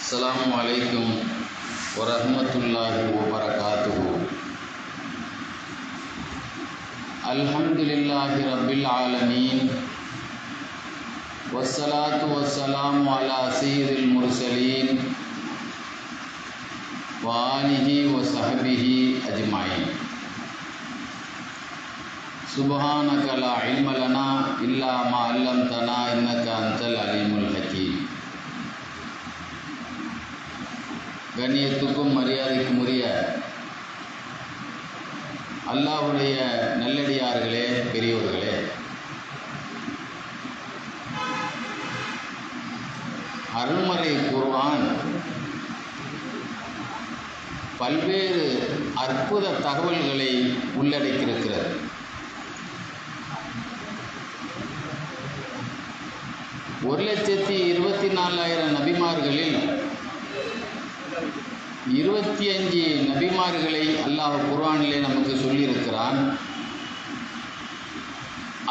அஸ்ஸலாமு அலைக்கும் வரஹ்மத்துல்லாஹி வபரகாத்துஹு. அல்ஹம்துலில்லாஹி ரப்பில் ஆலமீன். வஸ்ஸலாத்து வஸ்ஸலாமு அலா சய்யிதில் முர்சலீன் வ ஆலிஹி வ ஸஹ்பிஹி அஜ்மஈன். சுப்ஹானக லா இல்ம லனா இல்லா மா அல்லம்தனா இன்னக அன்தல் அலீமுல் ஹக்கீம். கண்ணியத்துக்கும் மரியாதைக்கும் உரிய அல்லாஹ்வுடைய நல்லடியார்களே, பெரியோர்களே, அருள்மறை குர்ஆன் பல்வேறு அற்புத தகவல்களை உள்ளடக்கியிருக்கிறது. ஒரு 1,24,000 நபிமார்களில் 25 நபிமார்களை அல்லாஹ் குர்ஆனிலே நமக்கு சொல்லியிருக்கிறான்.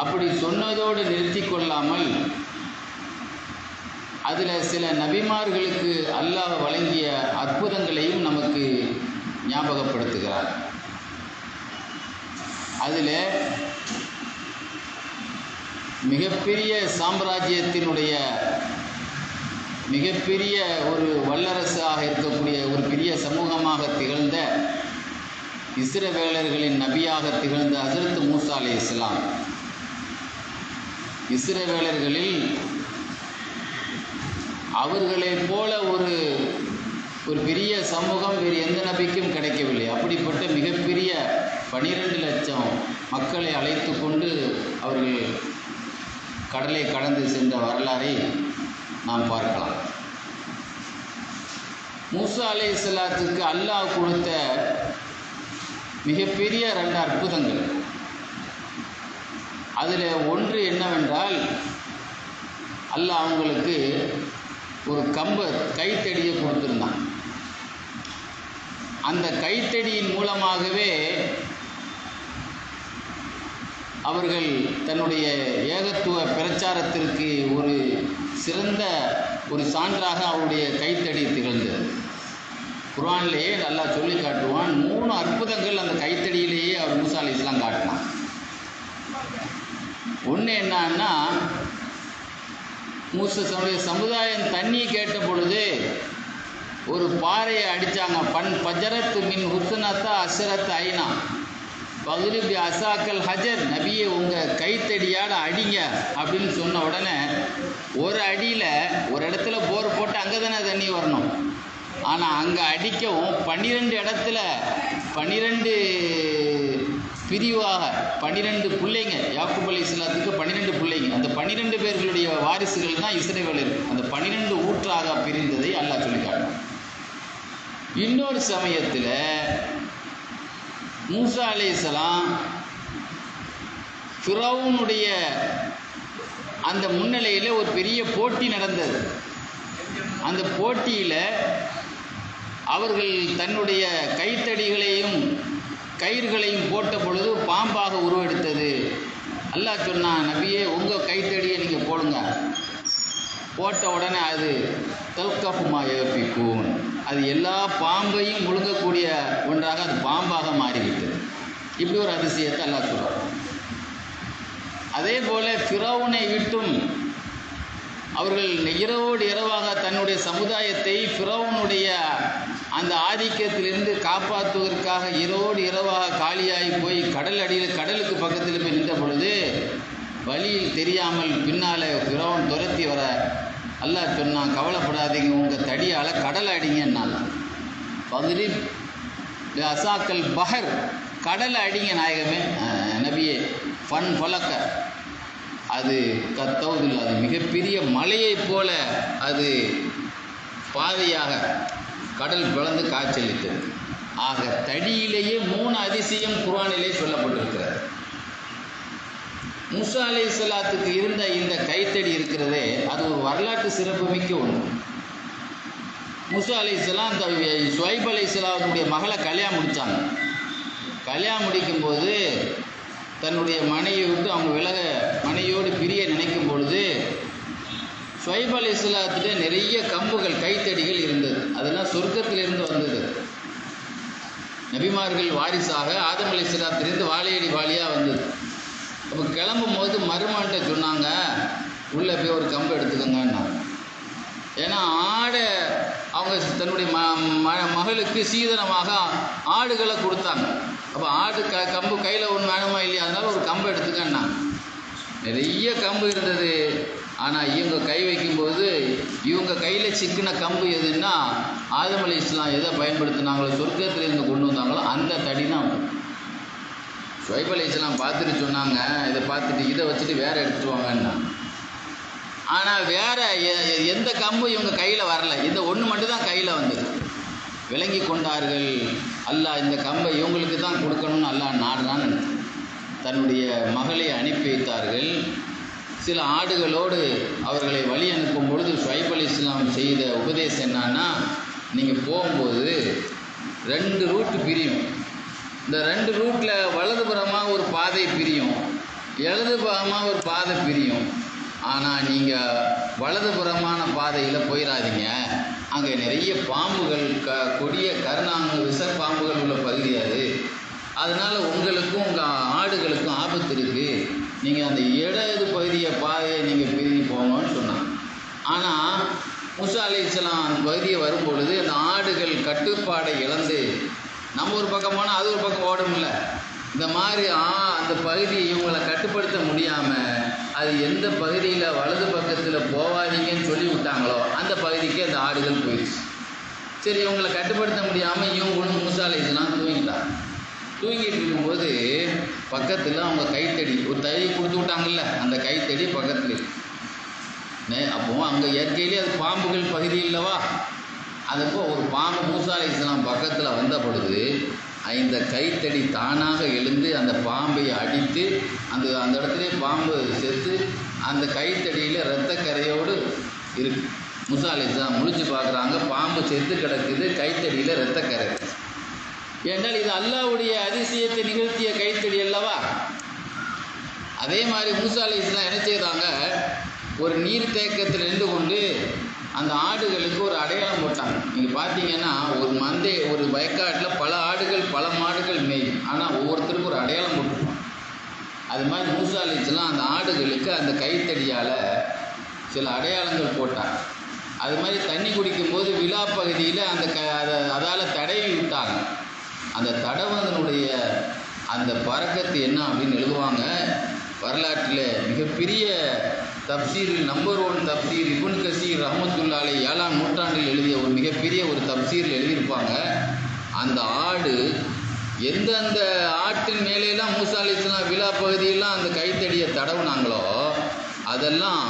அப்படி சொன்னதோடு நிறுத்தி கொள்ளாமல் அதில் சில நபிமார்களுக்கு அல்லாஹ் வழங்கிய அற்புதங்களையும் நமக்கு ஞாபகப்படுத்துகிறார். அதில் மிகப்பெரிய சாம்ராஜ்யத்தினுடைய மிகப்பெரிய ஒரு வல்லரசாக இருக்கக்கூடிய ஒரு பெரிய சமூகமாக திகழ்ந்த இஸ்ரவேலர்களின் நபியாக திகழ்ந்த ஹஜ்ரத் மூசா அலைஹிஸ்ஸலாம், இஸ்ரவேலர்களில் அவர்களைப் போல ஒரு பெரிய சமூகம் வேறு எந்த நபிக்கும் கிடைக்கவில்லை. அப்படிப்பட்ட மிகப்பெரிய 12 லட்சம் மக்களை அழைத்து கொண்டு அவர்கள் கடலை கடந்து சென்ற வரலாறை நாம் பார்க்கலாம். மூசா அலைஹிஸ்ஸலாத்துக்கு அல்லாஹ் கொடுத்த மிகப்பெரிய 2 அற்புதங்கள். அதில் ஒன்று என்னவென்றால், அல்லாஹ் அவங்களுக்கு ஒரு கைத்தடியை கொடுத்துருந்தான். அந்த கைத்தடியின் மூலமாகவே அவர்கள் தன்னுடைய ஏகத்துவ பிரச்சாரத்திற்கு ஒரு சிறந்த ஒரு சான்றாக அவருடைய கைத்தடி திகழ்ந்தது. குர்ஆனிலேயே நல்லா சொல்லி காட்டுவான். 3 அற்புதங்கள் அந்த கைத்தடியிலேயே அவர் மூசா அலைஹிஸ்ஸலாம் காட்டினான். ஒன்று என்னன்னா, மூசாவுடைய சமுதாயம் தண்ணி கேட்ட பொழுது ஒரு பாறையை அடித்தாங்க. பஜரத்து மின் ஹுஸ்னத்தா அஸ்ரத் ஐனா பகுலிபி அசாக்கல் ஹஜர், நபியை உங்கள் கைத்தடியால் அடிங்க அப்படின்னு சொன்ன உடனே ஒரு அடியில் ஒரு இடத்துல போர் போட்டு அங்கே தானே தண்ணி வரணும். ஆனால் அங்கே அடிக்கவும் 12 இடத்துல 12 பிரிவாக 12 பிள்ளைங்க, யாக்கூப் அலைஹிஸ்ஸலாத்துக்கு 12 பிள்ளைங்க. அந்த 12 பேர்களுடைய வாரிசுகள் தான் இஸ்ரவேலர். அந்த 12 ஊற்றாக பிரிந்ததை அல்லாஹ் சொல்லி காட்டுறான். இன்னொரு சமயத்தில் மூசா அலைஹிஸ்ஸலாம் ஃபிரௌனுடைய அந்த முன்னிலையில் ஒரு பெரிய போட்டி நடந்தது. அந்த போட்டியில் அவர்கள் தன்னுடைய கைத்தடிகளையும் கயிறுகளையும் போட்ட பொழுது பாம்பாக உருவெடுத்தது. அல்லாஹ் சொன்னான், நபியே உங்கள் கைத்தடியை நீங்கள் போடுங்க. போட்ட உடனே அது தல்கஃபுமா யஃபிகூன், அது எல்லா பாம்பையும் முழுங்கக்கூடிய ஒன்றாக அது பாம்பாக மாறிவிட்டது. இப்படி ஒரு அதிசயத்தை அல்லாஹ் சொல்றார். அதே போல ஃபிரௌனை விட்டும் அவர்கள் இரவோடு இரவாக தன்னுடைய சமுதாயத்தை ஃபிரௌனுடைய அந்த ஆதிக்கத்திலிருந்து காப்பாற்றுவதற்காக இரவோடு இரவாக காலியாகி போய் கடலுக்கு பக்கத்தில் போய் நின்ற பொழுது வழியில் தெரியாமல் பின்னால் ஃபிரௌன் துரத்தி வர அல்லாஹ் சொன்னான், கவலைப்படாதீங்க, உங்கள் தடியால் கடலை அடிங்கன்னால. பகுதி அசாக்கல் பஹர், கடலை அடிங்க நாயகமே நபியே. ஃபலக்க, அது கத்தவுதில், அது மிகப்பெரிய மலையைப் போல அது பாதையாக கடல் பிளந்து காய்ச்சலித்தது. ஆக தடியிலேயே 3 அதிசயம் குர்ஆனிலே சொல்லப்பட்டிருக்கிறது. மூசா அலைஹிஸ்ஸலாத்துக்கு இருந்த இந்த கைத்தடி இருக்கிறதே, அது ஒரு வரலாற்று சிறப்புமிக்க ஒன்று. மூசா அலைஹிஸ்ஸலாம் அந்த ஷுவைப் அலைஹிஸ்ஸலாத்துடைய மகளை கல்யாணம் முடித்தாங்க. கல்யாணம் முடிக்கும்போது தன்னுடைய மனைவியை விட்டு அவங்க மனைவியோடு பிரிய நினைக்கும் பொழுது ஷுவைப் அலைஹிஸ்ஸலாத்துக்கு நிறைய கம்புகள் கைத்தடிகள் இருந்தது. சொர்க்கத்திலிருந்து வந்தது. நபிமார்கள் வாரிசாக ஆதம் அலைஹிஸ்ஸலாத்திலிருந்து வாழையடி வாளியாக வந்தது. அப்போ கிளம்பும் போது மருமன்ட்ட சொன்னாங்க, உள்ளே போய் ஒரு கம்பு எடுத்துக்கோங்கன்னா. ஏன்னா ஆடை அவங்க தன்னுடைய மகளுக்கு சீதனமாக ஆடுகளை கொடுத்தாங்க. அப்போ ஆடு கம்பு கையில் ஒன்று வேணுமா இல்லையா, அதனால ஒரு கம்பு எடுத்துக்கன்னா. நிறைய கம்பு இருந்தது. ஆனால் இவங்க கை வைக்கும்போது இவங்க கையில் சிக்கின கம்பு எதுன்னா, ஆதம் அலைஹிஸ்ஸலாம் எதை பயன்படுத்தினாங்களோ, சொர்க்கத்திலேருந்து கொண்டு வந்தாங்களோ அந்த தடி தான். ஷுவைப் அலைஹிஸ்ஸலாம் பார்த்துட்டு சொன்னாங்க, இதை பார்த்துட்டு இதை வச்சுட்டு வேற எடுத்துட்டு வாங்கன்னா. ஆனால் வேற எந்த கம்பு இவங்க கையில் வரல, இந்த ஒன்று மட்டும் தான் கையில் வந்தது. விளங்கி கொண்டார்கள், அல்லாஹ் இந்த கம்பை இவங்களுக்கு தான் கொடுக்கணும்னு அல்லாஹ் நாடுறான்னு தன்னுடைய மகளை அனுப்பி வைத்தார்கள். சில ஆடுகளோடு அவர்களை வழி அனுப்பும் பொழுது ஷுவைப் அலைஹிஸ்ஸலாம் செய்த உபதேசம் என்னன்னா, நீங்கள் போகும்போது 2 ரூட்டு பிரியும். இந்த 2 ரூட்டில் வலதுபுறமாக ஒரு பாதை பிரியும், இடதுபுறமாக ஒரு பாதை பிரியும். ஆனால் நீங்கள் வலதுபுறமான பாதையில் போயிடாதீங்க, அங்கே நிறைய பாம்புகள் கொடிய கருணாங்கு விஷ பாம்புகள் உள்ள பகுதி அது. அதனால் உங்களுக்கும் உங்கள் ஆடுகளுக்கும் ஆபத்து இருக்குது. நீங்கள் அந்த இடது பாதையை நீங்கள் பிரிஞ்சு போங்கன்னு சொன்னாங்க. ஆனால் மூசா அலைஹிஸ்ஸலாம் அந்த பகுதியை வரும்பொழுது அந்த ஆடுகள் கட்டுப்பாடை இழந்து நம்ம ஒரு பக்கம் போனால் அது ஒரு பக்கம் ஓடும்ல, இந்த மாதிரி அந்த பகுதியை இவங்களை கட்டுப்படுத்த முடியாமல் அது எந்த பகுதியில் வலது பக்கத்தில் போவாதீங்கன்னு சொல்லி விட்டாங்களோ அந்த பகுதிக்கு அந்த ஆடுகள் போயிடுச்சு. சரி, இவங்களை கட்டுப்படுத்த முடியாமல் இவங்களும் மூசா அலைஹிஸ்ஸலாம் தூங்கிட்டாங்க. தூங்கிட்டு இருக்கும்போது பக்கத்தில் அவங்க கைத்தடி ஒரு தடி கொடுத்து விட்டாங்கல்ல, அந்த கைத்தடி பக்கத்தில். அப்போ அங்கே இயற்கையிலே அது பாம்புகள் பகுதி இல்லவா, அதுப்போ ஒரு பாம்பு மூசா அலைஹிஸ்ஸலாம் பக்கத்தில் வந்த பொழுது இந்த கைத்தடி தானாக எழுந்து அந்த பாம்பை அடித்து அந்த இடத்துல பாம்பு செத்து அந்த கைத்தடியில் இரத்தக்கரையோடு இருக்கு. மூசா அலைஹிஸ்ஸலாம் முழிச்சு பார்க்குறாங்க, பாம்பு செத்து கிடக்குது, கைத்தடியில் இரத்தக்கரை. ஏன்றால் இது அல்லாஹ்வுடைய அதிசயத்தை நிகழ்த்திய கைத்தடி அல்லவா. அதே மாதிரி மூசா அலைஹிஸ்ஸலாம் என்ன செய்தாங்க, ஒரு நீர் தேக்கத்தில் நின்று கொண்டு அந்த ஆடுகளுக்கு ஒரு அடையாளம் போட்டாங்க. நீங்கள் பார்த்தீங்கன்னா ஒரு வயக்காட்டில் பல ஆடுகள் பல மாடுகள் மேயும், ஆனால் ஒவ்வொருத்தருக்கும் ஒரு அடையாளம் போட்டுருப்பாங்க. அது மாதிரி மூசா அலைஹிஸ்ஸலாம் அந்த ஆடுகளுக்கு அந்த கைத்தடியால் சில அடையாளங்கள் போட்டாங்க. அது மாதிரி தண்ணி குடிக்கும்போது விழா பகுதியில் அதால் தடவி விட்டாங்க. அந்த தடவதனுடைய அந்த பறக்கத்து என்ன அப்படின்னு எழுதுவாங்க. வரலாற்றில் மிகப்பெரிய தப்சீரில் நம்பர் 1 தப்சீர் இப்னு கஸீர் ரஹ்மத்துல்லாஹி அலைஹி 7ஆம் நூற்றாண்டில் எழுதிய ஒரு மிகப்பெரிய ஒரு தப்சீரில் எழுதியிருப்பாங்க. அந்த ஆடு எந்தெந்த ஆட்டின் மேலேலாம் மூசா அலைஹிஸ்ஸலாம் விழா பகுதியெல்லாம் அந்த கைத்தடியை தடவுனாங்களோ அதெல்லாம்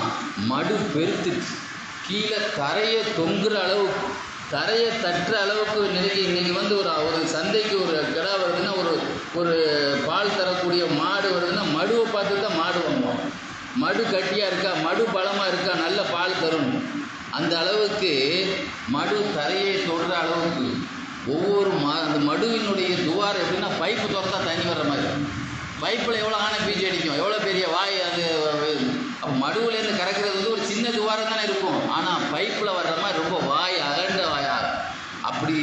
மடு பெருத்து கீழே தரையை தொங்குற அளவுக்கு, தரையை தட்டுற அளவுக்கு இன்றைக்கி ஒரு சந்தைக்கு ஒரு கிடா வருதுன்னா, ஒரு பால் தரக்கூடிய மாடு வருதுன்னா மடுவை பார்த்து தான் மாடு வாங்குவோம். மடு கட்டியாக இருக்கா, மடு பலமாக இருக்கா, நல்ல பால் தரும். அந்த அளவுக்கு மடு தரையை தொடுற அளவுக்கு ஒவ்வொரு அந்த மடுவினுடைய துவாரம் எப்படின்னா பைப்பு திறந்தா தண்ணி வர்ற மாதிரி. பைப்பில் எவ்வளோ ஆன பீச்சு அடிக்கும், எவ்வளோ பெரிய வாய் அது. அப்போ மடுவுலேருந்து கறக்கிறது ஒரு சின்ன துவாரம் தானே இருக்கும், ஆனால் பைப்பில் வர்ற மாதிரி ரொம்ப வாய் அகண்ட வாயா. அப்படி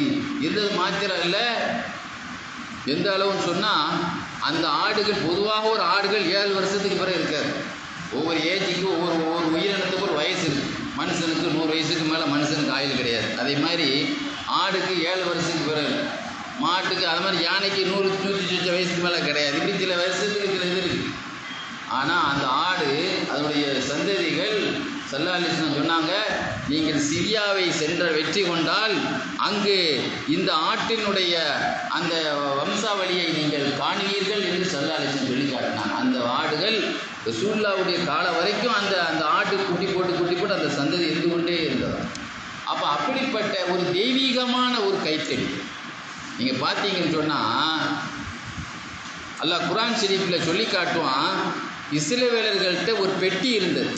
இருந்தது மாத்திரம் இல்லை, எந்த அளவுன்னு சொன்னால் அந்த ஆடுகள் பொதுவாக ஒரு ஆடுகள் 7 வருஷத்துக்கு பிறகு இருக்காது. ஒவ்வொரு ஏஜுக்கு ஒவ்வொரு உயிரினத்துக்கு ஒரு வயசு இருக்குது. மனுஷனுக்கு 100 வயசுக்கு மேலே மனுஷனுக்கு ஆயுள் கிடையாது. அதே மாதிரி ஆடுக்கு 7 வருஷத்துக்கு பிறகு, மாட்டுக்கு அது மாதிரி யானைக்கு 100-120 வயசுக்கு மேலே கிடையாது. இப்படி சில வருஷத்துக்கு சில இது இருக்குது. ஆனால் அந்த ஆடு அதனுடைய சந்ததிகள் ஸல்லல்லாஹு அலைஹி வஸல்லம் சொன்னாங்க, நீங்கள் சிரியாவை சென்ற வெற்றி கொண்டால் அங்கு இந்த ஆட்டினுடைய அந்த வம்சாவளியை நீங்கள் காணுவீர்கள் என்று ஸல்லல்லாஹு அலைஹி வஸல்லம் சொல்லி காட்டினாங்க. அந்த ஆடுகள் ரசூலுல்லாஹ்வுடைய காலம் வரைக்கும் அந்த ஆட்டு குட்டி போட்டு அந்த சந்ததி இருந்து கொண்டே இருந்தது. அப்போ அப்படிப்பட்ட ஒரு தெய்வீகமான ஒரு கைத்தடி நீங்கள் பார்த்தீங்கன்னு சொன்னால் அல்லாஹ் குர்ஆன் ஷரீஃபில் சொல்லி காட்டுவான். இஸ்ரவேலர்கள்ட்ட ஒரு பெட்டி இருந்தது.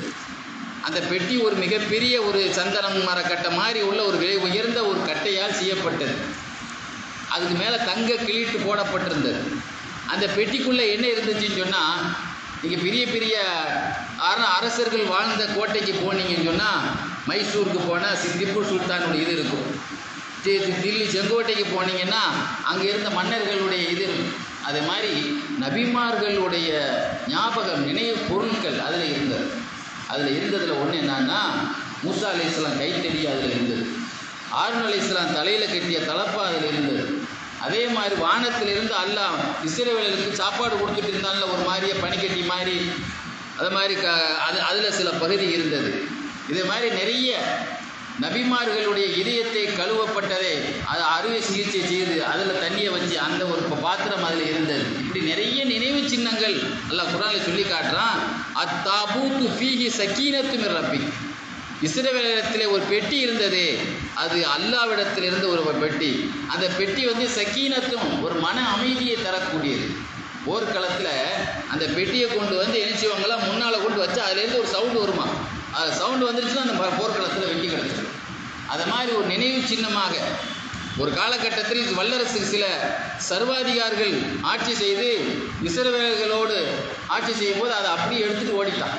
அந்த பெட்டி ஒரு மிகப்பெரிய ஒரு சந்தனம் மரக்கட்டை மாதிரி உள்ள ஒரு விலை உயர்ந்த ஒரு கட்டையால் செய்யப்பட்டது. அதுக்கு மேலே தங்க கிளீட்டு போடப்பட்டிருந்தது. அந்த பெட்டிக்குள்ளே என்ன இருந்துச்சுன்னு சொன்னால், நீங்கள் பெரிய பெரிய அரசர்கள் வாழ்ந்த கோட்டைக்கு போனீங்கன்னு சொன்னால், மைசூருக்கு போனால் திப்பு சுல்தானுடைய இது இருக்கும், தில்லி செங்கோட்டைக்கு போனீங்கன்னா அங்கே இருந்த மன்னர்களுடைய இது அதே மாதிரி நபிமார்களுடைய ஞாபகம் நினைவு பொருட்கள் அதில் இருந்தது. அதில் இருந்ததில் ஒன்று என்னன்னா, மூசா அலைஹிஸ்ஸலாம் கைத்தடி அதில் இருந்தது, ஆரூன் அலைஹிஸ்ஸலாம் தலையில் கட்டிய தலப்பா அதில் இருந்தது. அதே மாதிரி வானத்திலிருந்து அல்லாஹ் இஸ்ரவேலருக்கு சாப்பாடு கொடுத்துட்டு இருந்தால ஒரு மாதிரியே பனிக்கட்டி மாதிரி, அது மாதிரி அதில் சில பகுதி இருந்தது. இதே மாதிரி நிறைய நபிமார்களுடைய இதயத்தை கழுவப்பட்டதை அது அறுவை சிகிச்சை செய்து அதில் தண்ணியை வச்சு அந்த ஒரு பாத்திரம் அதில் இருந்தது. இப்படி நிறைய நினைவு சின்னங்கள் அல்லாஹ் குர்ஆனில் சொல்லி காட்டுறான். அத்தாபூத்து ஃபீஹி சக்கீனத்து மிர் ரப்பிக், இஸ்ரவேலிடத்தில் ஒரு பெட்டி இருந்தது, அது அல்லாஹ்விடத்திலிருந்து ஒரு பெட்டி. அந்த பெட்டி வந்து சக்கீனத்தும் ஒரு மன அமைதியை தரக்கூடியது. போர்க்களத்தில் அந்த பெட்டியை கொண்டு வந்து இணைச்சிவங்களாம் முன்னால் கொண்டு வச்சா அதுலேருந்து ஒரு சவுண்டு வருமா, அது சவுண்டு வந்துருச்சுன்னா அந்த போர்க்களத்தில் வெட்டி கிடச்சிடும். அது மாதிரி ஒரு நினைவு சின்னமாக ஒரு காலகட்டத்தில் வல்லரசுக்கு சில சர்வாதிகாரிகள் ஆட்சி செய்து இஸ்ரவேலர்களோடு ஆட்சி செய்யும் போது அதை அப்படியே எடுத்துகிட்டு ஓடிட்டான்.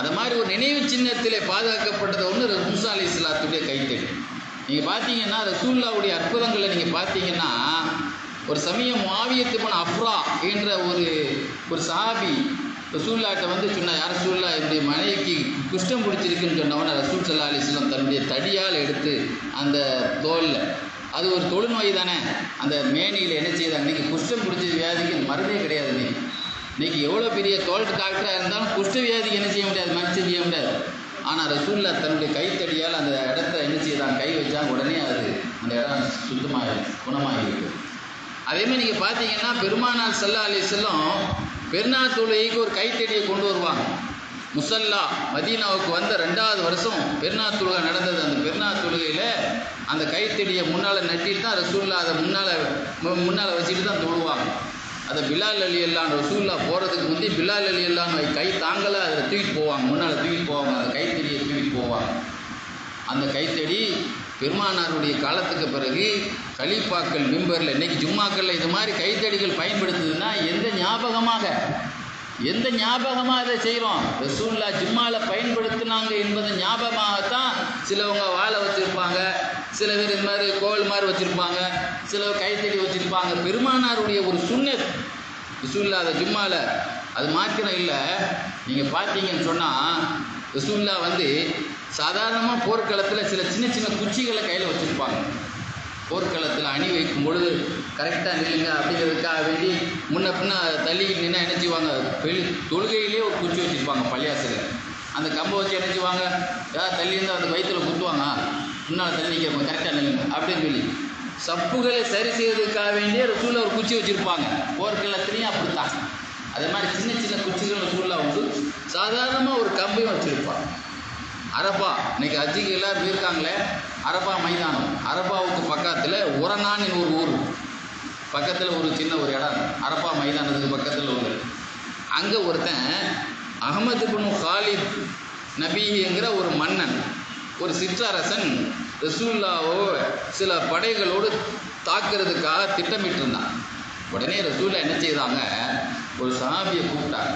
அது மாதிரி ஒரு நினைவு சின்னத்தில் பாதுகாக்கப்பட்டது ஒன்று மூசா அலைஹிஸ்ஸலாத்துடைய கைத்தடி. நீங்கள் பார்த்தீங்கன்னா ரசூலுல்லாஹ்வுடைய அற்புதங்களை நீங்கள் பார்த்தீங்கன்னா, ஒரு சமயம் முஆவியத் இப்னு அஃப்ரா என்ற ஒரு சஹாபி ரசூலுல்லாஹ்ட்ட வந்து சொன்னார், யார் ரசூலுல்லாஹ், என்னுடைய மனைவிக்கு குஷ்டம் பிடிச்சிருக்குன்னு சொன்னவொன்னே ரசூல் ஸல்லல்லாஹு அலைஹி வஸல்லம் தன்னுடைய தடியால் எடுத்து அந்த தோலில், அது ஒரு தொழுநோய் தானே, அந்த மேனியில் என்ன செய்தாங்க, இன்றைக்கி குஷ்டம் பிடிச்ச வியாதிக்கு மருந்தே கிடையாது. இன்றைக்கி எவ்வளோ பெரிய தோல் டாக்டராக இருந்தாலும் குஷ்ட வியாதிக்கு என்ன செய்ய முடியாது, மருத்துவம் செய்ய முடியாது. ஆனால் ரசூலுல்லாஹ் தன்னுடைய கைத்தடியால் அந்த இடத்த என்ன செய்தாங்க, கை வச்சாங்க, உடனே அது அந்த இடம் சுத்தமாக குணமாகிவிட்டது. அதேமாதிரி நீங்கள் பார்த்தீங்கன்னா பெருமானார் ஸல்லல்லாஹு அலைஹி வஸல்லம் பெருநாள் தொழுகைக்கு ஒரு கைத்தடியை கொண்டு வருவாங்க. முசல்லா மதீனாவுக்கு வந்த 2வது வருஷம் பெருநாள் தொழுகை நடந்தது. அந்த பெருநாள் தொழுகையில் அந்த கைத்தடியை முன்னால் நட்டிட்டு தான் ரசூலுல்லாஹ் அதை முன்னால் வச்சுட்டு தான் தொழுவாங்க. அதை பிலால் ரலியல்லாஹு ரசூலுல்லாஹ் போகிறதுக்கு முந்தி பிலால் ரலியல்லாஹு கை தாங்கலை, அதில் தூக்கிட்டு போவாங்க, முன்னால் தூக்கிட்டு போவாங்க, அந்த கைத்தடியை தூக்கிட்டு போவாங்க. அந்த கைத்தடி பெருமானாருடைய காலத்துக்கு பிறகு கலீஃபாக்கள் மிம்பரில் இன்றைக்கி ஜும்மாக்களில் இது மாதிரி கைத்தடிகள் பயன்படுத்துதுன்னா எந்த ஞாபகமாக இதை செய்கிறோம். ரசூலுல்லாஹ் ஜும்மாவில் பயன்படுத்தினாங்க என்பது ஞாபகமாகத்தான் சிலவங்க வாழை வச்சுருப்பாங்க, சில பேர் இது மாதிரி கோல் மாதிரி வச்சுருப்பாங்க, சில கைத்தடி வச்சுருப்பாங்க. பெருமானாருடைய ஒரு சுன்னத் ரசூலுல்லாஹ் அதை ஜும்மாவில் அது மாத்திரம் இல்லை. நீங்கள் பார்த்தீங்கன்னு சொன்னால் ரசூலுல்லாஹ் வந்து சாதாரணமாக போர்க்களத்தில் சில சின்ன சின்ன குச்சிகளை கையில் வச்சுருப்பாங்க. போர்க்களத்தில் அணி வைக்கும் பொழுது கரெக்டாக நில்லுங்க அப்படிங்கிறதுக்காக வேண்டி முன்ன பின்ன தள்ளி நின்று என்ன செய்வாங்க, தொழுகையிலே ஒரு குச்சி வச்சுருப்பாங்க பள்ளியாசில். அந்த கம்பை வச்சு என்ன செய்வாங்க, ஏதாவது தள்ளி இருந்தால் அந்த வயிற்றில் குத்துவாங்க, முன்னால் தள்ளி நிற்கிறவங்க கரெக்டாக நில்லுங்க அப்படின்னு சொல்லி சப்புகளை சரி செய்வதற்காக வேண்டிய ரசூலுல்லாஹ் ஒரு குச்சி வச்சுருப்பாங்க. போர்க்களத்துலேயும் அப்படித்தான் அதே மாதிரி சின்ன சின்ன குச்சிகள் ரசூலுல்லாஹ் வந்து சாதாரணமாக ஒரு கம்பையும் வச்சுருப்பாங்க. அரபா இன்றைக்கி ஹஜ்ஜுக்கு எல்லோரும் போயிருக்காங்களே, அரபா மைதானம், அரபாவுக்கு பக்கத்தில் உரனான்னு ஒரு ஊர் பக்கத்தில் ஒரு சின்ன ஒரு இடம், அரபா மைதானத்துக்கு பக்கத்தில் உள்ள அங்கே ஒருத்தன் அஹ்மத் இப்னு காலித் நபிங்கிற ஒரு மன்னன், ஒரு சிற்றரசன் ரசூலுல்லாஹ்வை சில படைகளோடு தாக்குறதுக்காக திட்டமிட்டிருந்தான். உடனே ரசூலுல்லாஹ் என்ன செய்தாங்க, ஒரு சஹாபியை கூப்பிட்டாங்க.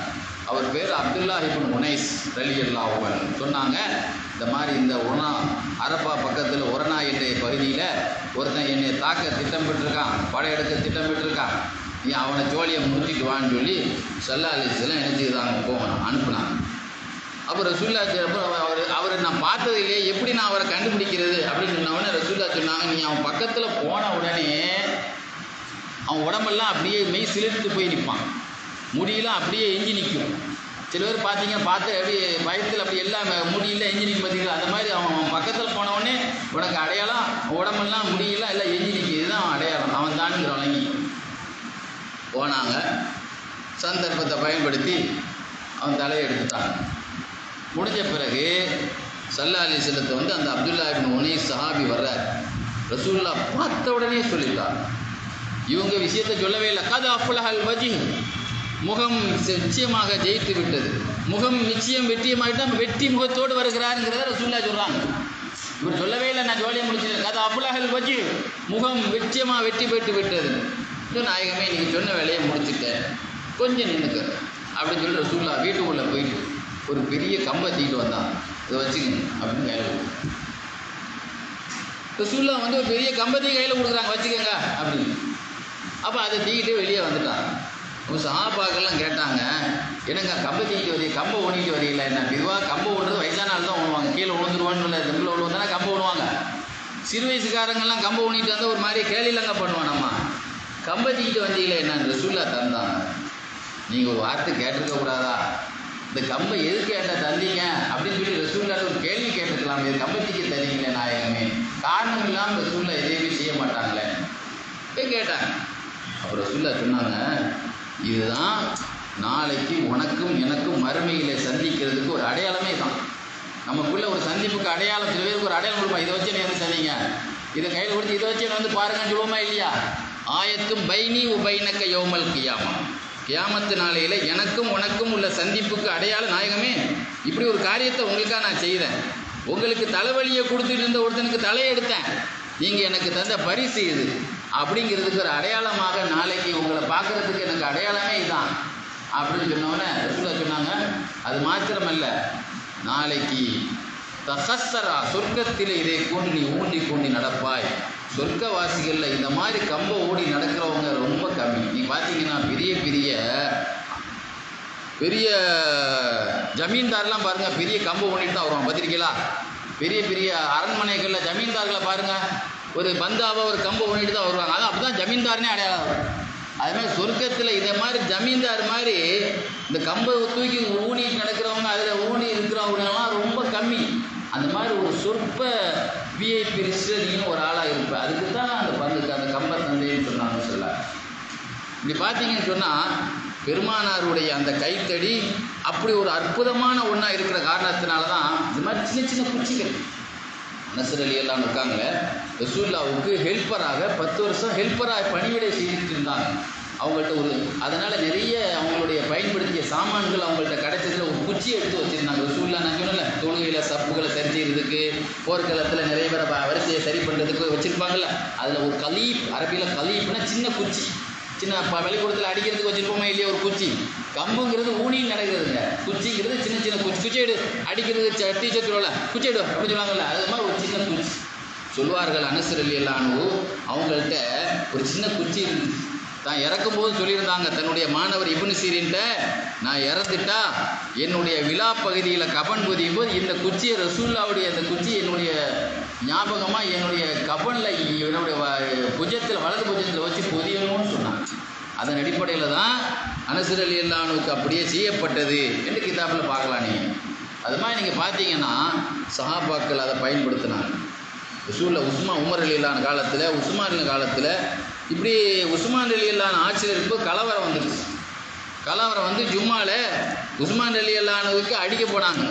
அவர் பேர் அப்துல்லா இப்னு உனைஸ் ரலியல்லாஹு அன்ஹு. சொன்னாங்க, இந்த மாதிரி இந்த அரபா பக்கத்தில் உரனா என்ற பகுதியில் ஒருத்தன் என்னை தாக்க திட்டமிட்டிருக்கான், படையெடுக்க திட்டமிட்டிருக்கான், நீ அவனை ஜோலியை முடிச்சிட்டு வான்னு சொல்லி ஸல்லல்லாஹு அலைஹி வஸல்லம் என்ன செய்தாங்க, போகணும் அனுப்புனாங்க. அப்புறம் ரசூலுல்லாஹ் அவரை நான் பார்த்ததில்லையே, எப்படி நான் அவரை கண்டுபிடிக்கிறது அப்படின்னு சொன்னவொடனே ரசூலுல்லாஹ் சொன்னாங்க, நீ அவன் பக்கத்தில் போன உடனே அவன் உடம்பெல்லாம் அப்படியே மெய் சிலிர்த்து போய் நிற்பான், முடியெல்லாம் அப்படியே எஞ்சி நிற்கும். சில பேர் பார்த்து அப்படியே பயத்தில் அப்படி எல்லாம் முடியெல்லாம் எஞ்சி நிற்கும் பார்த்தீங்களா, அந்த மாதிரி அவன் பக்கத்தில் போனவுடனே உனக்கு அடையாளம், உடம்பெல்லாம் முடியெல்லாம் எல்லாம் எஞ்சி நிற்கும், இதுதான் அவன் அடையாளம், அவன் தானுங்கிற வழங்கி போனாங்க. சந்தர்ப்பத்தை பயன்படுத்தி அவன் தலையை எடுத்துட்டாங்க. முடிஞ்ச பிறகு ஸல்லல்லாஹு அலைஹி வஸல்லம் வந்து அந்த அப்துல்லா இப்னு உனைஸ் சஹாபி வர்றார். ரசூலுல்லாஹ் பார்த்த உடனே சொல்லிட்டார், இவங்க விஷயத்தை சொல்லவே இல்லை. கத் அஃப்லஹல் வஜ்ஹ், முகம் நிச்சயமாக ஜெயித்து விட்டது, முகம் நிச்சயம் வெற்றியமாகிட்டால் வெற்றி முகத்தோடு வருகிறாருங்கிறத ரசூலுல்லாஹ் சொல்கிறாங்க. இவர் சொல்லவே இல்லை, நான் ஜோலியை முடிச்சேன். கத் அஃப்லஹல் வஜ்ஹ், முகம் நிச்சயமாக வெற்றி பெற்று விட்டது. நாயகமே நீங்கள் சொன்ன வேலையை முடிச்சுட்டேன், கொஞ்சம் நின்றுக்க அப்படின்னு சொல்லி ரசூலுல்லாஹ் வீட்டுக்குள்ளே போயிட்டு ஒரு பெரிய கம்பை தூக்கிட்டு வந்தான், இதை வச்சுக்கணும் அப்படின்னு கையில் ரசூல்லா வந்து ஒரு பெரிய கம்பத்தையும் கையில் கொடுக்குறாங்க, வச்சுக்கோங்க அப்படின்னு. அப்போ அதை தூக்கிட்டு வெளியே வந்துட்டாங்க. அவங்க சஹாபாக்கெல்லாம் கேட்டாங்க, என்னங்க கம்பை தூக்கிட்டு வரீங்க, கம்பை ஊனிட்டு வரீங்களா? என்ன இதுவாக கம்பை ஓடுறது வயசான ஆள் தான் ஊணுவாங்க, கீழே விழுந்துருவான்னு இல்லை, தெம்பில் விழுந்தானே கம்பை ஊணுவாங்க. சிறு வயசுக்காரங்கெல்லாம் கம்பை ஊனிட்டு வந்தால் ஒரு மாதிரி கேலிலங்க பண்ணுவான். நம்ம கம்பை தூக்கிட்டு வந்தீங்களே என்ன ரசூல்லா தந்தாங்க. நீங்கள் ஒரு வார்த்தை கேட்டிருக்க கூடாதா? இந்த கம்பை எதுக்கு கேட்ட தந்தீங்க அப்படின்னு சொல்லி ரசூல்லாட்ட ஒரு கேள்வி கேட்டுக்கலாம். இது கம்பை தூக்கி தந்தீங்களே நாயகமே, காரணம் இல்லாமல் ரசூல்லா எதையுமே செய்ய மாட்டாங்களே போய் கேட்டாங்க. அப்புறம் ரசூல்லா சொன்னாங்க, இதுதான் நாளைக்கு உனக்கும் எனக்கும் மறுமையில் சந்திக்கிறதுக்கு ஒரு அடையாளமே தான். நமக்குள்ள ஒரு சந்திப்புக்கு அடையாளம், சில பேருக்கு ஒரு அடையாளம் கொடுப்பா, இதை வச்சு நீ வந்து சந்திங்க, இதை கையில் கொடுத்து இதை வச்சு வந்து பாருங்கன்னு சொல்லுவோமா இல்லையா? ஆயத்தும் பைனி உபைனக்க யௌமல் கியாமா, கியாமத்து நாளையில் எனக்கும் உனக்கும் உள்ள சந்திப்புக்கு அடையாளம் நாயகமே, இப்படி ஒரு காரியத்தை உங்களுக்காக நான் செய்தேன். உங்களுக்கு தலைவலியை கொடுத்துட்டு இருந்த ஒருத்தனுக்கு தலையை எடுத்தேன், நீங்கள் எனக்கு தந்த பரிசு இது அப்படிங்கிறதுக்கு ஒரு அடையாளமாக நாளைக்கு உங்களை பார்க்குறதுக்கு எனக்கு அடையாளமே இதுதான் அப்படின்னு சொன்னோன்னே ரசூலா சொன்னாங்க, அது மாத்திரமல்ல, நாளைக்கு தஹஸ்ஸரா சொர்க்கத்தில் இதை கொண்டு நீ ஊண்டி நடப்பாய். சொர்க்கவாசிகளில் இந்த மாதிரி கம்பை ஓடி நடக்கிறவங்க ரொம்ப கம்மி. நீ பார்த்தீங்கன்னா பெரிய ஜமீன்தார்லாம் பாருங்கள், பெரிய கம்பை ஓடிட்டு தான் வருவாங்க, பார்த்துருக்கீங்களா? பெரிய அரண்மனைகளில் ஜமீன்தார்களை பாருங்கள், ஒரு பந்தாவை ஒரு கம்பை ஊனிட்டு தான் வருவாங்க. அதான் அப்போ தான் ஜமீன்தார்னே அடையாளம். அது மாதிரி சொர்க்கத்தில் இதே மாதிரி ஜமீன்தார் மாதிரி இந்த கம்பை தூக்கி ஊனிட்டு நடக்கிறவங்க, அதில் ஊனி இருக்கிறவங்கலாம் ரொம்ப கம்மி. அந்த மாதிரி ஒரு சொற்ப விஐபி ரிஸ்டரின்னு ஒரு ஆளாக இருப்பேன். அதுக்கு தான் அந்த கம்பை தந்தைன்னு சொன்னாங்க. சொல்ல இப்படி பார்த்தீங்கன்னு சொன்னால் பெருமானாருடைய அந்த கைத்தடி அப்படி ஒரு அற்புதமான ஒன்றா இருக்கிற காரணத்தினால தான் இந்த மாதிரி சின்ன குச்சிகள் நஸ்ர் அலி எல்லாம் இருக்காங்களே, ரசூல்லாவுக்கு ஹெல்ப்பராக 10 வருஷம் ஹெல்ப்பராக பணிவிடை செய்துட்டு இருந்தாங்க. அவங்கள்ட்ட அதனால் நிறைய அவங்களுடைய பயன்படுத்திய சாமான்கள் அவங்கள்ட்ட கிடைச்சதில் ஒரு குச்சி எடுத்து வச்சுருந்தாங்க. ரசூல்லா நான் சொன்னல, தொழுகையில் சப்புகளை சரி செய்கிறதுக்கு, போர்க்களத்தில் நிறைய பேரை வரிசையை சரி பண்ணுறதுக்கு வச்சுருப்பாங்கள்ல, அதில் ஒரு கலீப், அரபியில் கலீப்னா சின்ன குச்சி, சின்ன வெளிக்கூடத்தில் அடிக்கிறதுக்கு வச்சுருப்போமே இல்லையா ஒரு குச்சி. கம்புங்கிறது ஊனின்னு நடக்கிறதுங்க, குச்சிங்கிறது சின்ன குச்சி எடு அடிக்கிறது, டீச்சர் சொல்லுவாங்க குச்சி எடு அப்படின்னு சொல்லுவாங்கல்ல, அது மாதிரி ஒரு சின்ன குச்சி சொல்லுவார்கள். அனஸ் ரலியல்லாஹு அன்ஹு அவங்கள்ட்ட ஒரு சின்ன குச்சி இருந்துச்சு. தான் இறக்கும்போது சொல்லியிருந்தாங்க தன்னுடைய மாணவர் இப்னு சீரின்ட்ட, நான் இறந்துட்டா என்னுடைய விழா பகுதியில் கபன் பொதியும் போது இந்த குச்சியை ரசூல்லாவுடைய அந்த குச்சி என்னுடைய ஞாபகமாக என்னுடைய கபனில் என்னுடைய புஜத்தில் வலது புஜத்தில் வச்சு பொதியணும்னு சொன்னாங்க. அதன் அடிப்படையில் தான் அனஸ் ரலியல்லாஹு அன்ஹுவுக்கு அப்படியே செய்யப்பட்டது என்று கிதாபில் பார்க்கலாம். நீங்கள் அது மாதிரி நீங்கள் பார்த்தீங்கன்னா சஹாபாக்கள் அதை பயன்படுத்தினாங்க. ரசூல்லா உமர் ரலியல்லாஹு அன்ஹு காலத்தில், உஸ்மான் காலத்தில் இப்படி உஸ்மான் ரலியல்லாஹு அன்ஹு ஆட்சியில் இருக்கும்போது கலவரம் வந்துடுச்சு. கலவரம் வந்து ஜும்மாவில் உஸ்மான் ரலியல்லாஹு அன்ஹுவுக்கு அடிக்க போனாங்க,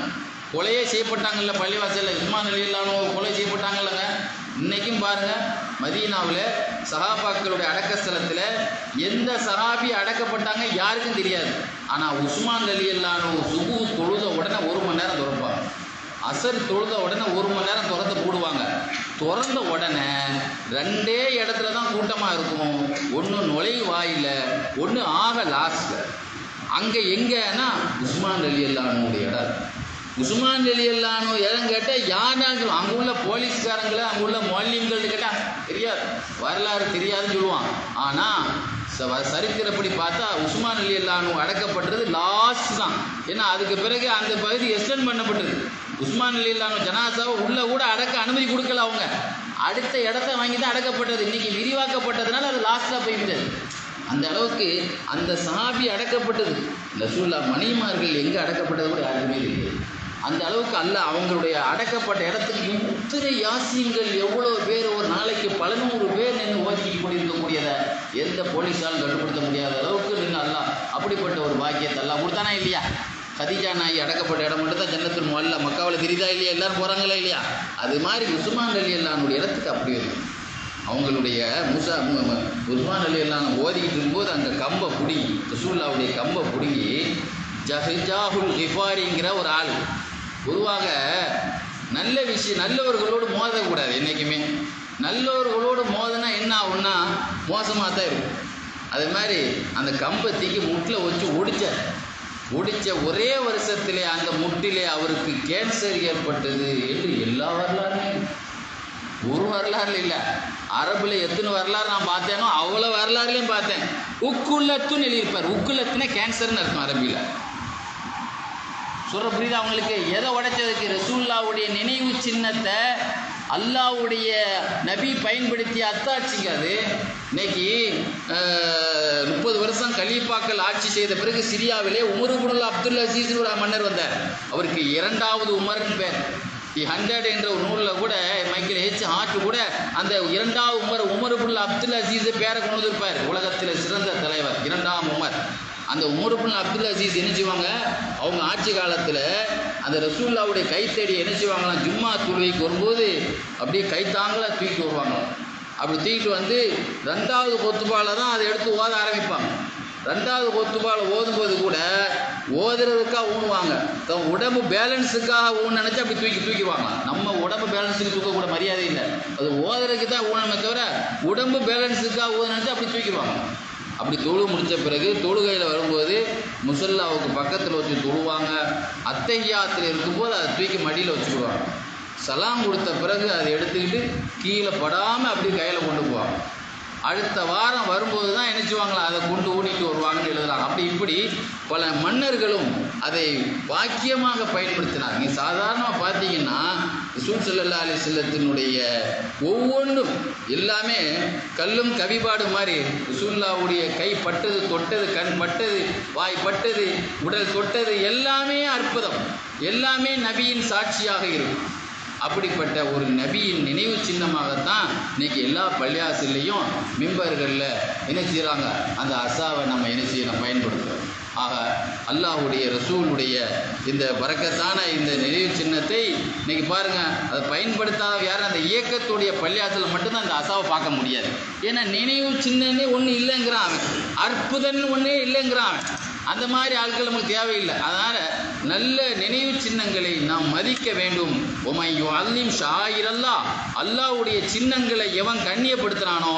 கொலையே செய்யப்பட்டாங்கல்ல பள்ளிவாசலில். உஸ்மான் ரலியல்லாஹு அன்ஹு கொலை செய்யப்பட்டாங்கல்லங்க. இன்றைக்கும் பாருங்கள், மதீனாவில் சஹாபாக்களுடைய அடக்கஸ்தலத்தில் எந்த சஹாபி அடக்கப்பட்டாங்க யாருக்கும் தெரியாது. ஆனால் உஸ்மான் ரலியல்லாஹு அன்ஹு சுபு தொழுத உடனே 1 மணி நேரம் திறப்பாங்க, அசர் தொழுத உடனே 1 மணி நேரம் திறந்து போடுவாங்க. திறந்த உடனே 2 இடத்துல தான் கூட்டமாக இருக்கும், ஒன்று நுழைவாயில், ஒன்று ஆக லாஸ்ட்டில். அங்கே எங்கன்னா உஸ்மான் ரலியல்லாஹு அன்ஹுடைய இடம். உஸ்மான் ரலியல்லாஹு அன்ஹு இடம் கேட்டால் யாருன்னு அங்கே உள்ள போலீஸ்காரங்களை, அங்கே உள்ள மொல்லிம்கள் கேட்டால் தெரியாது, வரலாறு தெரியாதுன்னு சொல்லுவான். ஆனால் சரித்திரப்படி பார்த்தா உஸ்மான் ரலியல்லாஹு அன்ஹு அடக்கப்பட்டது லாஸ்ட் தான். ஏன்னா அதுக்கு பிறகு அந்த பகுதி எக்ஸ்டெண்ட் பண்ணப்பட்டது. உஸ்மான் ரலியல்லாஹு அன்ஹு ஜனாசாவை உள்ளே கூட அடக்க அனுமதி கொடுக்கல, அவங்க அடுத்த இடத்த வாங்கி தான் அடக்கப்பட்டது. இன்றைக்கி விரிவாக்கப்பட்டதுனால அது லாஸ்ட்டாக போய்விட்டது. அந்த அளவுக்கு அந்த சஹாபி அடக்கப்பட்டது. ரசூலுல்லாஹ் மணிமார்கள் எங்கே அடக்கப்பட்டது கூட யாருக்குமே தெரியாது. அந்த அளவுக்கு அல்ல அவங்களுடைய அடக்கப்பட்ட இடத்துக்கு இத்தனை யாசீன்கள் எவ்வளோ பேர் ஒரு நாளைக்கு 100 பேர் நின்று ஓட்டி கொண்டிருக்கக்கூடியதை எந்த போலீஸாலும் கட்டுப்படுத்த முடியாத அளவுக்கு நின்று அல்லாஹ் அப்படிப்பட்ட ஒரு பாக்கியத்தை அல்லாஹ் கொடுத்தானா இல்லையா? கதீஜா நாயகி அடக்கப்பட்ட இடம் மட்டும் தான் ஜன்னத்துல் முஅல்லா, மக்காவில் தெரியுதா இல்லையா? எல்லோரும் போகிறாங்களா இல்லையா? அது மாதிரி உஸ்மான் ரலியல்லாஹு அன்ஹுடைய இடத்துக்கு அப்படி இருக்கும். அவங்களுடைய உஸ்மான் ரலியல்லாஹு அன்ஹு ஓதிக்கிட்டு இருக்கும்போது அந்த கம்பை பிடுங்கி, ரசூலுல்லாஹ்வுடைய கம்பை பிடுங்கி ஜஹ்ஜாஹுல் கிஃபாரிங்கிற ஒரு ஆள், பொதுவாக நல்ல விஷயம் நல்லவர்களோடு மோதக்கூடாது என்றைக்குமே. நல்லவர்களோடு மோதினா என்ன ஆகுன்னா மோசமாக தான் இருக்கும். அது மாதிரி அந்த கம்பை தூக்கி முட்டில் வச்சு ஒடித்த ஒரே வருஷத்திலே அந்த முட்டிலே அவருக்கு கேன்சர் ஏற்பட்டது என்று எல்லா வரலாறுமே. ஒரு வரலாறுல இல்லை, அரபுல எத்தனை வரலாறு நான் பார்த்தேனோ அவ்வளோ வரலாறுலையும் பார்த்தேன். உக்குள்ளத்துன்னு எழுதியிருப்பார். உக்குள்ளத்துனா கேன்சர்னு அர்த்தம் அரபியில். சொல்ற புரியுதா அவங்களுக்கு? எதை உடைச்சதுக்கு? ரசூலுல்லாவுடைய நினைவு சின்னத்தை அல்லாஹ்வுடைய நபி பயன்படுத்திய அத்தாட்சிங்க அது. இன்னைக்கு 30 வருஷம் கலீஃபாக்கள் ஆட்சி செய்த பிறகு சிரியாவிலே உமர் இப்னு அப்துல் அசீஸ் ஒரு மன்னர் வந்தார். அவருக்கு 2வது உமர்னு பேர். தி 100 என்ற ஒரு நூலில் கூட மைக்கேல் ஹார்ட் கூட அந்த 2வது உமர் இப்னு அப்துல் அசீஸ் பேரை கொண்டு வந்திருப்பார். உலகத்தில் சிறந்த தலைவர் 2ஆம் உமர். அந்த உமர் இப்னு அப்துல் அசீஸ் என்ன செய்வாங்க, அவங்க ஆட்சி காலத்தில் அந்த ரசூலுல்லாவுடைய கைத்தடி என்ன செய்வாங்களாம், ஜும்மா தொழுகைக்கு வரும்போது அப்படியே கைத்தாங்களா தூக்கிட்டு வருவாங்களாம். அப்படி தூக்கிட்டு வந்து 2வது கொத்துபால தான் அதை எடுத்து ஓத ஆரம்பிப்பாங்க. 2வது கொத்துபால ஓதும்போது கூட ஓதுறதுக்காக ஊனுவாங்க, உடம்பு பேலன்ஸுக்காக ஊன்னு நினச்சி அப்படி தூக்கிடுவாங்க. நம்ம உடம்பு பேலன்ஸுக்கு தூக்கக்கூட மரியாதை இல்லை, அது ஓதுறதுக்கு தான் ஊனமே தவிர உடம்பு பேலன்ஸுக்காக ஊத நினச்சி அப்படி தூக்கிடுவாங்க. அப்படி தொழு முடித்த பிறகு தொழுகையில் வரும்போது முசல்லாவுக்கு பக்கத்தில் வச்சு தொழுவாங்க. அத்தஹியாத்தில் இருக்கும்போது அதை தூக்கி மடியில் வச்சுக்குவாங்க. சலாம் கொடுத்த பிறகு அதை எடுத்துக்கிட்டு கீழே படாமல் அப்படி கையில் கொண்டு போவாங்க. அடுத்த வாரம் வரும்போது தான் நினச்சிவாங்களா அதை கொண்டு ஊனிட்டு வருவாங்கன்னு எழுதுறாங்க. அப்படி இப்படி பல மன்னர்களும் அதை வாக்கியமாக பயன்படுத்தினாங்க. நீங்கள் சாதாரணமாக பார்த்தீங்கன்னா ரசூல் ஸல்லல்லாஹு அலைஹி வஸல்லத்தினுடைய ஒவ்வொன்றும் எல்லாமே கல்லும் கவிபாடு மாதிரி. ரசூலுல்லாஹ்வுடைய கை பட்டது, தொட்டது, கண் பட்டது, வாய் பட்டது, உடல் தொட்டது, எல்லாமே அற்புதம், எல்லாமே நபியின் சாட்சியாக இருக்கும். அப்படிப்பட்ட ஒரு நபியின் நினைவு சின்னமாகத்தான் இன்னைக்கு எல்லா பள்ளியாசிலையும் மிம்பர்களில் என்ன செய்கிறாங்க, அந்த அசாவை நம்ம என்ன செய்யணும், பயன்படுத்துகிறோம். ஆக அல்லாஹ்வுடைய ரசூலுடைய இந்த பரக்கத்தான இந்த நினைவு சின்னத்தை இன்னைக்கு பாருங்கள், அதை பயன்படுத்தாத யாரும் அந்த இயக்கத்துடைய பள்ளியாசில் மட்டும்தான் அந்த அசாவை பார்க்க முடியாது. ஏன்னா நினைவு சின்னன்னே ஒன்று இல்லைங்கிறான் அவன், அற்புதம்னு ஒன்றே இல்லைங்கிறான் அவன். அந்த மாதிரி ஆட்கள் நமக்கு தேவையில்லை. அதனால் நல்ல நினைவு சின்னங்களை நாம் மதிக்க வேண்டும். ஒமையோ அல்லிம் ஷாயிரல்லா, அல்லாஹ்வுடைய சின்னங்களை எவன் கண்ணியப்படுத்துகிறானோ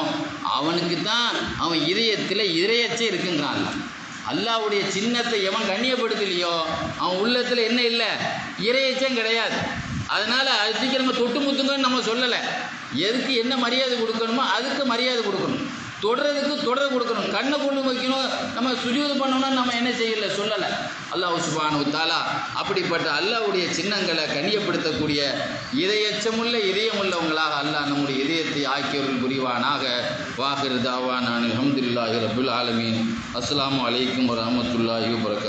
அவனுக்கு தான் அவன் இதயத்தில் இறையச்சே இருக்குங்கிறான். அல்லாஹ்வுடைய சின்னத்தை எவன் கண்ணியப்படுத்தலையோ அவன் உள்ளத்தில் என்ன இல்லை, இறையச்சம் கிடையாது. அதனால் அது சீக்கிரம் தொட்டு முத்துங்கன்னு நம்ம சொல்லலை. எதுக்கு என்ன மரியாதை கொடுக்கணுமோ அதுக்கு மரியாதை கொடுக்கணும், தொடரதுக்கு தொடர் கொடுக்கணும். கண்ணை கொண்டு வைக்கணும், நம்ம சுஜூது பண்ணணும்னு நம்ம என்ன செய்யலை, சொல்லலை. அல்லாஹ் சுப்ஹானஹு வ தஆலா அப்படிப்பட்ட அல்லாஹ்வுடைய சின்னங்களை கண்ணியப்படுத்தக்கூடிய இதயச்சமுள்ள இதயமுள்ளவங்களாக அல்லாஹ் நம்முடைய இதயத்தை ஆக்கியவர்கள் புரிவானாக. வாஹிர் தாவானா அல்ஹம்துலில்லாஹி ரப்பில் ஆலமீன். அஸ்ஸலாமு அலைக்கும் வரஹ்மத்துல்லாஹி வபரகாத்துஹு.